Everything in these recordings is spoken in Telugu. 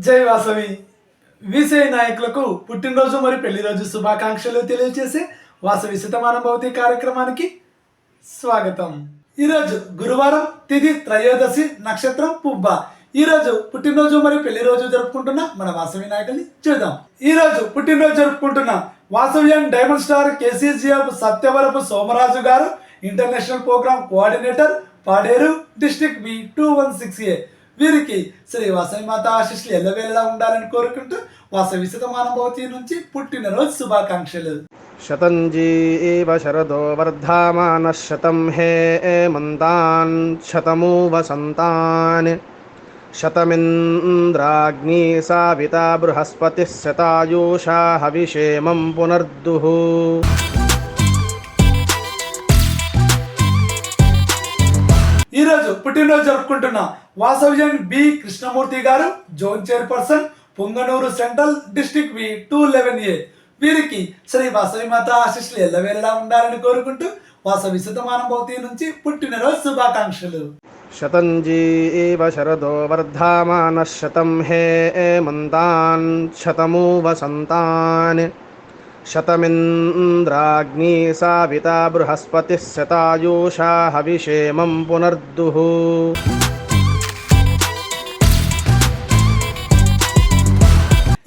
జై వాసవి విసిఐ నాయకులకు పుట్టినరోజు మరియు పెళ్లిరోజు శుభాకాంక్షలు తెలియజేసే వాసవి శతమానం భవతి కార్యక్రమానికి స్వాగతం. ఈరోజు గురువారం, తిథి త్రయోదశి, నక్షత్రం పుబ్బ. ఈరోజు పుట్టినరోజు మరియు పెళ్లిరోజు జరుపుకుంటున్న మన వాసవి నాయకుల్ని చూద్దాం. ఈరోజు పుట్టినరోజు జరుపుకుంటున్న వాసవ్యం diamond star KCGF Satyavarapu Somaraju గారు, international program coordinator, Paderu district B 216A. వీరికి శ్రీ వాసవి మాత ఆశీస్సులు ఎల్లవేళలా ఉండాలని కోరుకుంటూ వాసవి శతమానం భవతి నుంచి పుట్టినరోజు శుభాకాంక్షలు. శతంజీ శరదో వర్ధమానః శతం హే మంతాన్ శతమూ వసంతాన్ శతమింద్రాగ్ని సావితా బృహస్పతిః శతాయూషా హవిషేమం పునర్దుః. ఈరోజు పుట్టినరోజు జరుపుకుంటున్న వాసవ్యం బి కృష్ణమూర్తి గారు, zone chairperson, Punganur central district B 211A. వీరికి శ్రీ వాసవి మాత ఆశీస్సులు ఎల్లవేళలా ఉండాలని కోరుకుంటూ వాసవి శతమానం భవతి నుంచి పుట్టినరోజు శుభాకాంక్షలు. శతంజీ శరదో వర్ధమానః శతం హే మంతాన్ శతమూ వసంతాన్ శతమింద్రాగ్ని సావితా బృహస్పతిః శతాయూషా హవిషేమం పునర్దుః.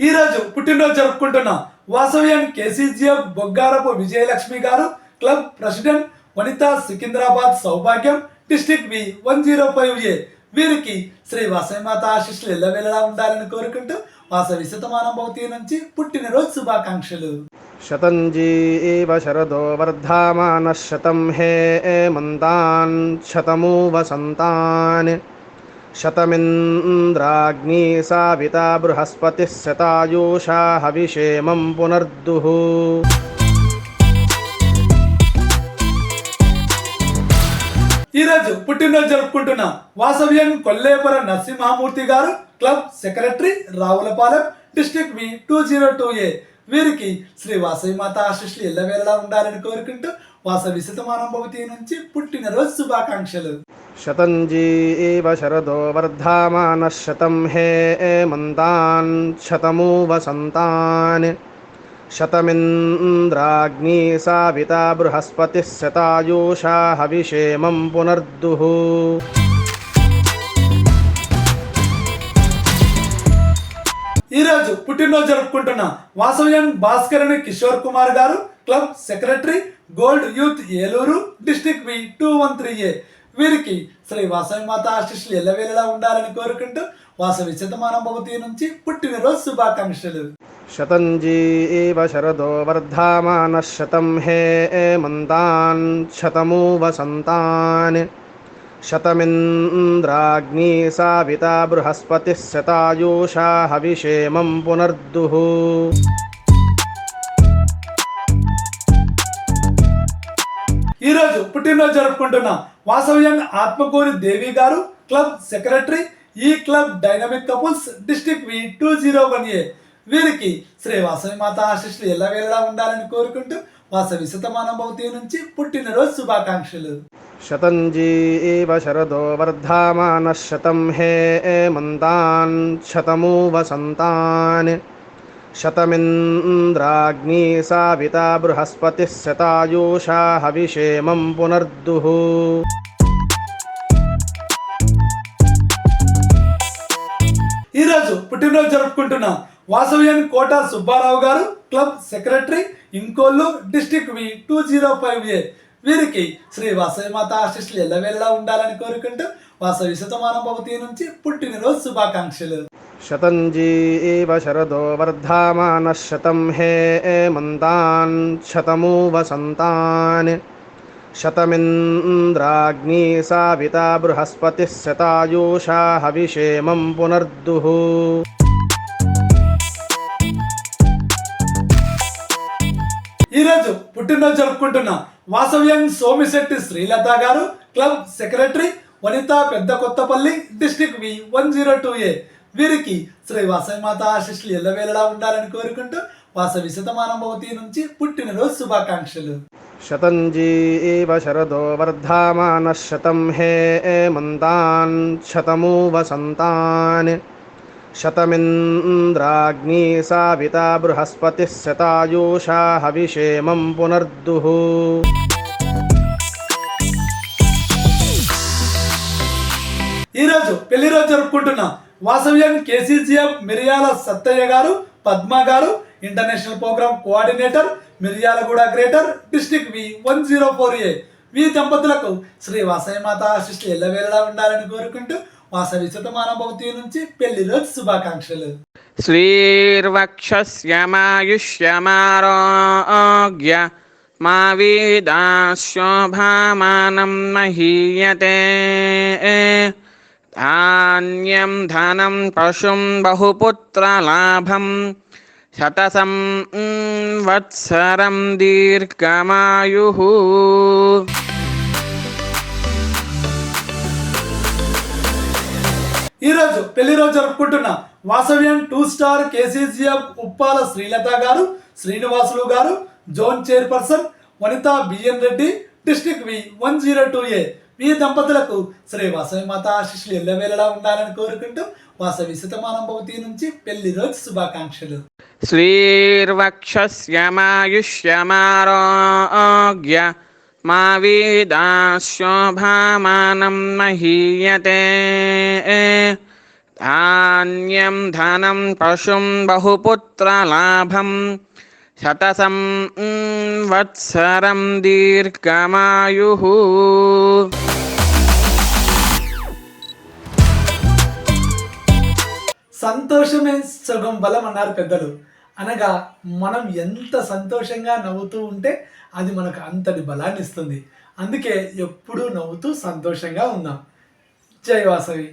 ఈరోజు పుట్టినరోజు జరుపుకుంటున్న వాసవ్యం కేసీజీఎఫ్ బొగ్గారపు విజయలక్ష్మి గారు, క్లబ్ ప్రెసిడెంట్, వనితా, సికింద్రాబాద్ సౌభాగ్యం డిస్ట్రిక్ట్ బి 105A. వీరికి శ్రీ వాసవి మాత ఆశీస్సులు ఎల్లవేళలా ఉండాలని కోరుకుంటూ వాసవి శతమానం భవతి నుంచి పుట్టినరోజు శుభాకాంక్షలు. శతంజీ శరదో వర్ధమానః శతం హే మంతాన్ శతమూ వసంతాన్ శతమింద్రాగ్ని సావితా బృహస్పతిః శతాయూషా హవిషేమం పునర్దుః. ఈరోజు పుట్టినరోజు జరుపుకుంటున్న వాసవ్యం కొల్లేపర నరసింహమూర్తి గారు, club secretary, Ravulapalem district B 202A. వీరికి శ్రీ వాసవి మాత ఆశీస్సులు ఎల్లవేళలా ఉండాలని కోరుకుంటూ వాసవి శతమానం భవతి నుంచి పుట్టినరోజు శుభాకాంక్షలు. శతంజీ శరదో వర్ధమానః శతం హే మంతాన్ శతమూ వసంతాన్ శతమింద్రాగ్ని సావితా బృహస్పతిః శతాయూషా హవిషేమం పునర్దుః. ఈరోజు పుట్టినరోజు జరుపుకుంటున్న వాసవ్యం భాస్కరని కిషోర్ కుమార్ గారు, club secretary, gold youth Eluru district B 213A. వీరికి శ్రీ వాసవి మాత ఆశీస్సులు ఎల్లవేళలా ఉండాలని కోరుకుంటూ వాసవి శతమానం భవతి నుంచి పుట్టినరోజు శుభాకాంక్షలు. శతంజీ శరదో వర్ధమానః శతం హే మంతాన్ శతమూ వసంతాన్ శతమింద్రాగ్ని సావితా బృహస్పతిః శతాయూషా హవిషేమం పునర్దుః. ఈరోజు పుట్టినరోజు జరుపుకుంటున్న వాసవ్యం ఆత్మకూరి దేవి గారు, క్లబ్ సెక్రటరీ, ఈ club dynamic couples district B 201A. వీరికి శ్రీ వాసవి మాత ఆశీస్సులు ఎల్లవేళలా ఉండాలని కోరుకుంటూ వాసవి శతమానం భవతి నుంచి పుట్టినరోజు శుభాకాంక్షలు. శతంజీ శరదో వర్ధమానః శతం హే మంతాన్ శతమూ వసంతాన్ శతమింద్రాగ్ని సావితా బృహస్పతిః శతాయూషా హవిషేమం పునర్దుః. ఈరోజు పుట్టినరోజు జరుపుకుంటున్న వాసవ్యం కోట సుబ్బారావు గారు, క్లబ్ సెక్రటరీ, ఇంకోళ్ళు డిస్ట్రిక్ట్ బి 205A. వీరికి శ్రీ వాసవి మాత ఆశీస్సులు ఎల్లవేళలా ఉండాలని కోరుకుంటూ వాసవి శతమానం భవతి నుంచి పుట్టినరోజు శుభాకాంక్షలు. శతంజీ శరదో వర్ధమానః శతం హే మంతాన్ శతమూ వసంతాన్ శతమింద్రాగ్ని సావితా బృహస్పతిః శతాయూషా హవిషేమం పునర్దుః. ఈరోజు పుట్టినరోజు జరుపుకుంటున్న వాసవ్యం సోమిశెట్టి శ్రీలత గారు, క్లబ్ సెక్రటరీ, వనితా, పెద్ద కొత్తపల్లి డిస్ట్రిక్ట్ బి 102A. వీరికి శ్రీ వాసవి మాత ఆశీస్సులు ఎల్లవేళలా ఉండాలని కోరుకుంటూ వాసవి శతమానం భవతి నుంచి పుట్టినరోజు శుభాకాంక్షలు. శతంజీ శరదో వర్ధమానః శతం హే మంతాన్ శతమూ వసంతాన్ శతమింద్రాగ్నీ సావితా బృహస్పతిः శతాయూషా హవిషేమం పునర్దుః. ఈరోజు పెళ్లి రోజు జరుపుకుంటున్న వాసవ్యం కేసీజీఎఫ్ మిరియాల సత్తయ్య గారు, పద్మ గారు, international program coordinator, Miryalaguda greater district V104A. వీ దంపతులకు శ్రీ వాసవి మాత ఆశీస్సులు ఎల్లవేళలా ఉండాలని కోరుకుంటూ వాసవి శతమానభవతి నుంచి పెళ్లి రోజు శుభాకాంక్షలు. శ్రీర్వక్షస్యమాయుష్యమారోగ్య మా వీదాశోభామానం మహీయతే. ధాన్యం ధనం పశుం బహుపుత్రలాభం శతసం వత్సరం దీర్ఘమాయుః. ఈరోజు పెళ్లి రోజు జరుపుకుంటున్న వాసవ్యం 2 స్టార్ కేసీజీఎఫ్ ఉప్పాల శ్రీలత గారు, శ్రీనివాసులు గారు, zone chairperson Vanitha BN Reddy, district V102A. మీ దంపతులకు శ్రీ వాసవి మాత ఆశీస్సులు ఎల్లవేళలా ఉండాలని కోరుకుంటూ వాసవి శతమానభవతి నుంచి పెళ్లి రోజు శుభాకాంక్షలు. శ్రీర్వక్షస్యమాయుష్యమారోగ్య మా వీదాశోభామానం మహీయతే. ధాన్యం ధనం పశుం బహుపుత్రలాభం శతసం వత్సరం దీర్ఘమాయుః. సంతోషమే సగం బలం అన్నారు పెద్దలు. అనగా మనం ఎంత సంతోషంగా నవ్వుతూ ఉంటే అది మనకు అంతటి బలాన్ని ఇస్తుంది. అందుకే ఎప్పుడూ నవ్వుతూ సంతోషంగా ఉందాం. జై వాసవి.